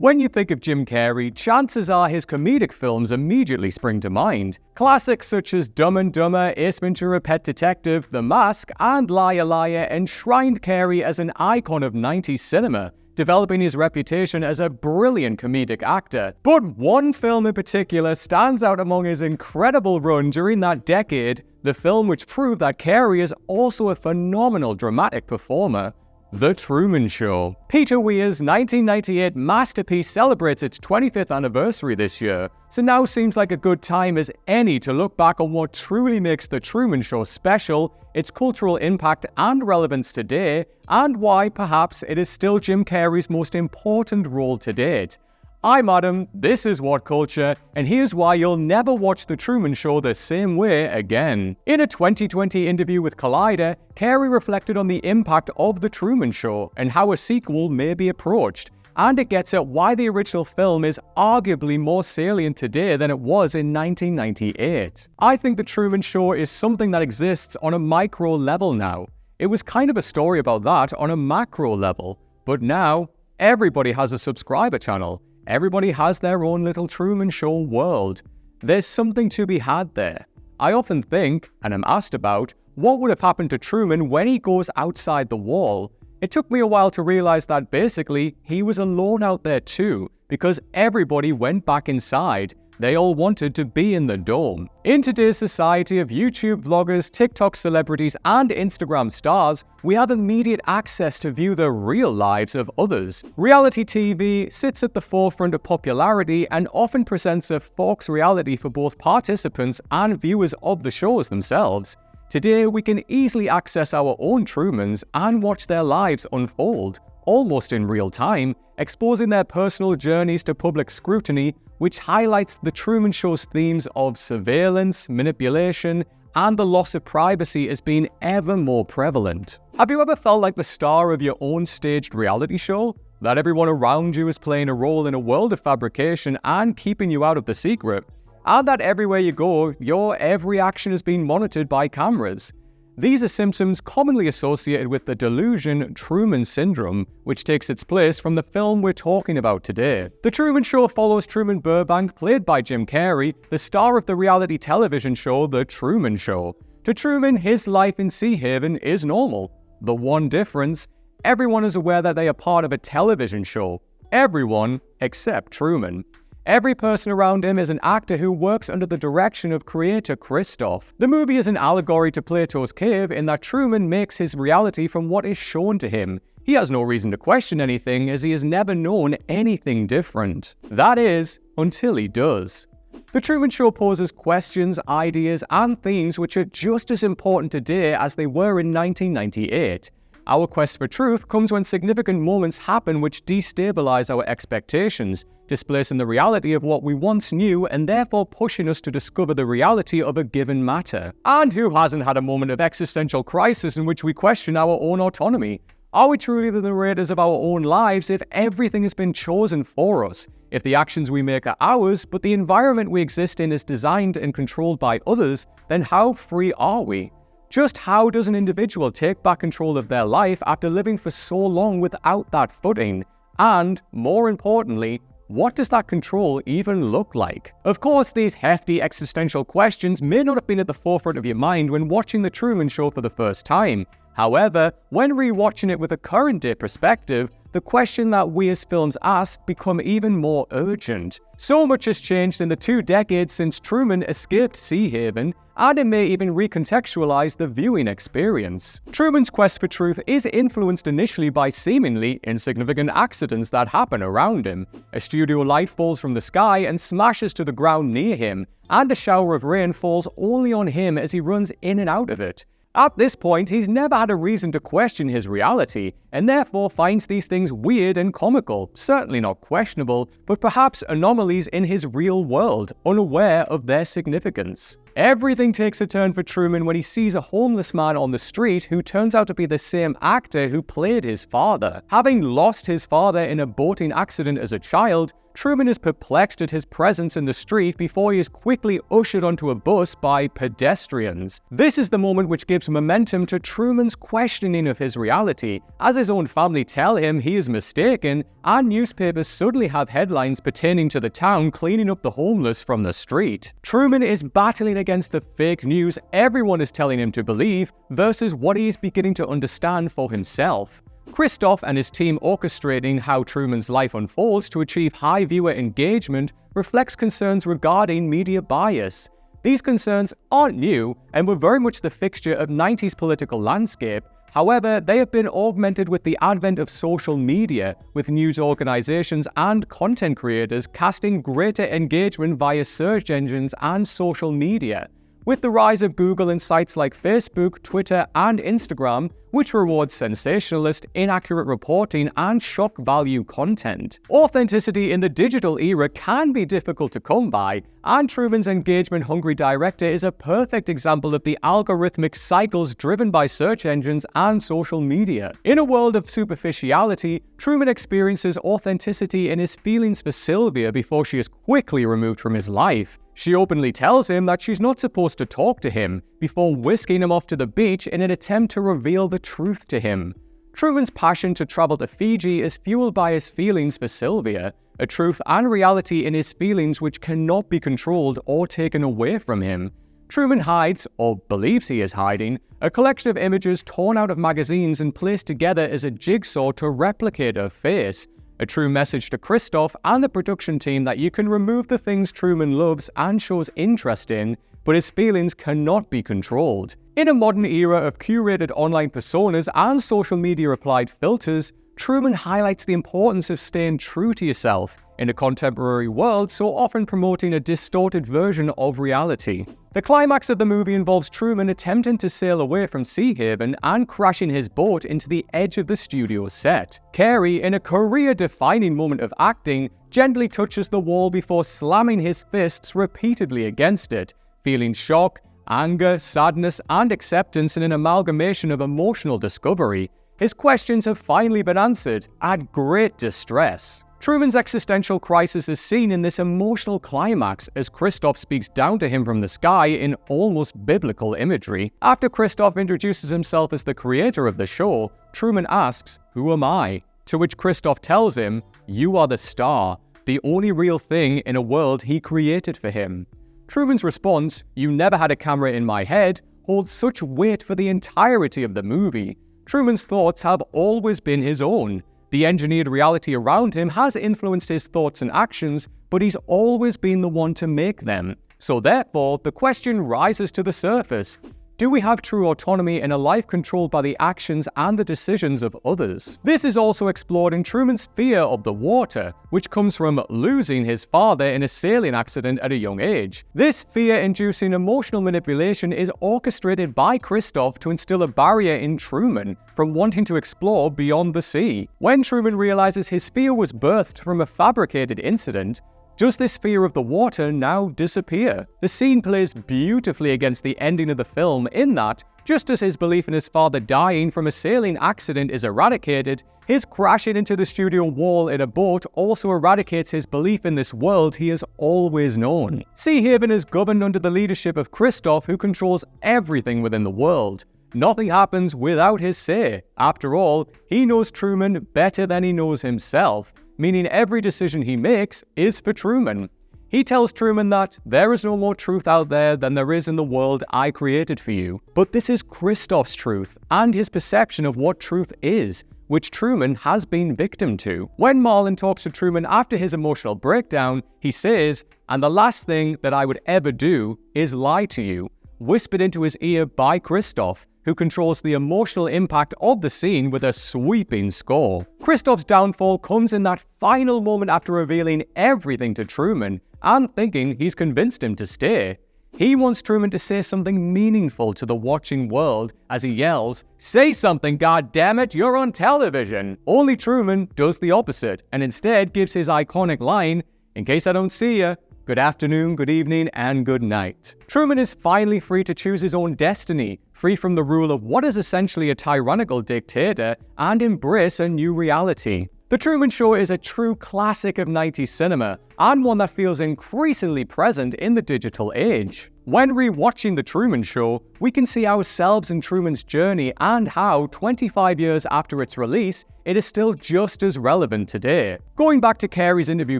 When you think of Jim Carrey, chances are his comedic films immediately spring to mind. Classics such as Dumb and Dumber, Ace Ventura: Pet Detective, The Mask, and Liar Liar enshrined Carrey as an icon of 90s cinema, developing his reputation as a brilliant comedic actor. But one film in particular stands out among his incredible run during that decade, the film which proved that Carrey is also a phenomenal dramatic performer: The Truman Show. Peter Weir's 1998 masterpiece celebrates its 25th anniversary this year, so now seems like a good time as any to look back on what truly makes The Truman Show special, its cultural impact and relevance today, and why perhaps it is still Jim Carrey's most important role to date. I'm Adam, this is What Culture, and here's why you'll never watch The Truman Show the same way again. In a 2020 interview with Collider, Carrey reflected on the impact of The Truman Show and how a sequel may be approached, and it gets at why the original film is arguably more salient today than it was in 1998. I think The Truman Show is something that exists on a micro level now. It was kind of a story about that on a macro level, but now everybody has a subscriber channel. Everybody has their own little Truman Show world. There's something to be had there. I often think, and am asked about, what would have happened to Truman when he goes outside the wall? It took me a while to realize that basically he was alone out there too, because everybody went back inside. They all wanted to be in the dome. In today's society of YouTube vloggers, TikTok celebrities, and Instagram stars, we have immediate access to view the real lives of others. Reality TV sits at the forefront of popularity and often presents a false reality for both participants and viewers of the shows themselves. Today, we can easily access our own Trumans and watch their lives unfold, almost in real time, exposing their personal journeys to public scrutiny, which highlights The Truman Show's themes of surveillance, manipulation, and the loss of privacy as being ever more prevalent. Have you ever felt like the star of your own staged reality show? That everyone around you is playing a role in a world of fabrication and keeping you out of the secret? And that everywhere you go, your every action is being monitored by cameras? These are symptoms commonly associated with the delusion Truman Syndrome, which takes its place from the film we're talking about today. The Truman Show follows Truman Burbank, played by Jim Carrey, the star of the reality television show The Truman Show. To Truman, his life in Sea Haven is normal. The one difference, everyone is aware that they are part of a television show. Everyone except Truman. Every person around him is an actor who works under the direction of creator Christof. The movie is an allegory to Plato's cave in that Truman makes his reality from what is shown to him. He has no reason to question anything as he has never known anything different. That is, until he does. The Truman Show poses questions, ideas, and themes which are just as important today as they were in 1998. Our quest for truth comes when significant moments happen which destabilize our expectations, displacing the reality of what we once knew and therefore pushing us to discover the reality of a given matter. And who hasn't had a moment of existential crisis in which we question our own autonomy? Are we truly the narrators of our own lives if everything has been chosen for us? If the actions we make are ours, but the environment we exist in is designed and controlled by others, then how free are we? Just how does an individual take back control of their life after living for so long without that footing? And, more importantly, what does that control even look like? Of course, these hefty existential questions may not have been at the forefront of your mind when watching The Truman Show for the first time. However, when rewatching it with a current-day perspective, the question that we as films ask become even more urgent. So much has changed in the 2 decades since Truman escaped Sea Haven, and it may even recontextualize the viewing experience. Truman's quest for truth is influenced initially by seemingly insignificant accidents that happen around him. A studio light falls from the sky and smashes to the ground near him, and a shower of rain falls only on him as he runs in and out of it. At this point, he's never had a reason to question his reality, and therefore finds these things weird and comical, certainly not questionable, but perhaps anomalies in his real world, unaware of their significance. Everything takes a turn for Truman when he sees a homeless man on the street who turns out to be the same actor who played his father. Having lost his father in a boating accident as a child, Truman is perplexed at his presence in the street before he is quickly ushered onto a bus by pedestrians. This is the moment which gives momentum to Truman's questioning of his reality, as his own family tell him he is mistaken, and newspapers suddenly have headlines pertaining to the town cleaning up the homeless from the street. Truman is battling against the fake news everyone is telling him to believe versus what he is beginning to understand for himself. Christof and his team orchestrating how Truman's life unfolds to achieve high viewer engagement reflects concerns regarding media bias. These concerns aren't new and were very much the fixture of 90s political landscape. However, they have been augmented with the advent of social media, with news organizations and content creators casting greater engagement via search engines and social media. With the rise of Google and sites like Facebook, Twitter, and Instagram, which reward sensationalist, inaccurate reporting, and shock value content. Authenticity in the digital era can be difficult to come by, and Truman's engagement-hungry director is a perfect example of the algorithmic cycles driven by search engines and social media. In a world of superficiality, Truman experiences authenticity in his feelings for Sylvia before she is quickly removed from his life. She openly tells him that she's not supposed to talk to him, before whisking him off to the beach in an attempt to reveal the truth to him. Truman's passion to travel to Fiji is fueled by his feelings for Sylvia, a truth and reality in his feelings which cannot be controlled or taken away from him. Truman hides, or believes he is hiding, a collection of images torn out of magazines and placed together as a jigsaw to replicate her face. A true message to Christof and the production team that you can remove the things Truman loves and shows interest in, but his feelings cannot be controlled. In a modern era of curated online personas and social media-applied filters, Truman highlights the importance of staying true to yourself in a contemporary world so often promoting a distorted version of reality. The climax of the movie involves Truman attempting to sail away from Sea Haven and crashing his boat into the edge of the studio set. Carey, in a career-defining moment of acting, gently touches the wall before slamming his fists repeatedly against it, feeling shock, anger, sadness, and acceptance in an amalgamation of emotional discovery. His questions have finally been answered, at great distress. Truman's existential crisis is seen in this emotional climax as Christof speaks down to him from the sky in almost biblical imagery. After Christof introduces himself as the creator of the show, Truman asks, "Who am I?" To which Christof tells him, "You are the star, the only real thing in a world he created for him." Truman's response, "You never had a camera in my head," holds such weight for the entirety of the movie. Truman's thoughts have always been his own. The engineered reality around him has influenced his thoughts and actions, but he's always been the one to make them. So therefore, the question rises to the surface. Do we have true autonomy in a life controlled by the actions and the decisions of others? This is also explored in Truman's fear of the water, which comes from losing his father in a sailing accident at a young age. This fear-inducing emotional manipulation is orchestrated by Christof to instill a barrier in Truman from wanting to explore beyond the sea. When Truman realizes his fear was birthed from a fabricated incident, does this fear of the water now disappear? The scene plays beautifully against the ending of the film in that, just as his belief in his father dying from a sailing accident is eradicated, his crashing into the studio wall in a boat also eradicates his belief in this world he has always known. Sea Haven is governed under the leadership of Christof, who controls everything within the world. Nothing happens without his say. After all, he knows Truman better than he knows himself, meaning every decision he makes is for Truman. He tells Truman that there is no more truth out there than there is in the world I created for you. But this is Christof's truth and his perception of what truth is, which Truman has been victim to. When Marlon talks to Truman after his emotional breakdown, he says, "And the last thing that I would ever do is lie to you," whispered into his ear by Christof, who controls the emotional impact of the scene with a sweeping score. Christof's downfall comes in that final moment after revealing everything to Truman and thinking he's convinced him to stay. He wants Truman to say something meaningful to the watching world as he yells, "Say something, goddammit, you're on television!" Only Truman does the opposite and instead gives his iconic line, "In case I don't see ya, Good afternoon, good evening, and good night. Truman is finally free to choose his own destiny, free from the rule of what is essentially a tyrannical dictator, and embrace a new reality. The Truman Show is a true classic of 90s cinema, and one that feels increasingly present in the digital age. When rewatching The Truman Show, we can see ourselves in Truman's journey and how, 25 years after its release, it is still just as relevant today. Going back to Carey's interview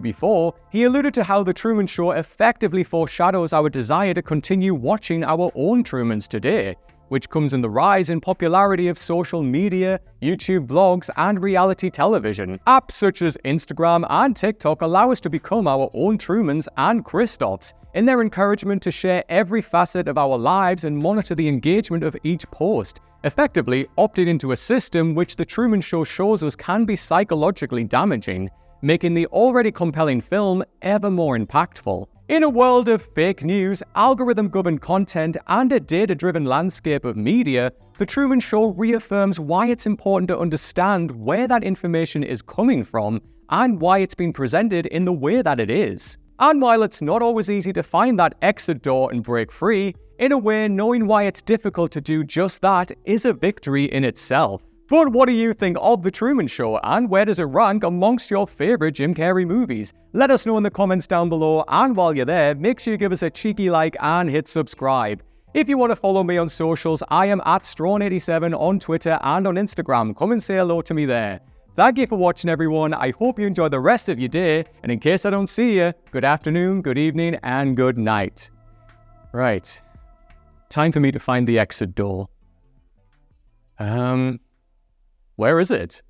before, he alluded to how The Truman Show effectively foreshadows our desire to continue watching our own Trumans today, which comes in the rise in popularity of social media, YouTube vlogs, and reality television. Apps such as Instagram and TikTok allow us to become our own Trumans and Christophs in their encouragement to share every facet of our lives and monitor the engagement of each post, effectively opting into a system which The Truman Show shows us can be psychologically damaging, making the already compelling film ever more impactful. In a world of fake news, algorithm-governed content, and a data-driven landscape of media, The Truman Show reaffirms why it's important to understand where that information is coming from and why it's been presented in the way that it is. And while it's not always easy to find that exit door and break free, in a way, knowing why it's difficult to do just that is a victory in itself. But what do you think of The Truman Show, and where does it rank amongst your favorite Jim Carrey movies? Let us know in the comments down below, and while you're there, make sure you give us a cheeky like and hit subscribe. If you want to follow me on socials, I am at Strawn87 on Twitter and on Instagram. Come and say hello to me there. Thank you for watching, everyone. I hope you enjoy the rest of your day, and in case I don't see you, good afternoon, good evening, and good night. Right. Time for me to find the exit door. Where is it?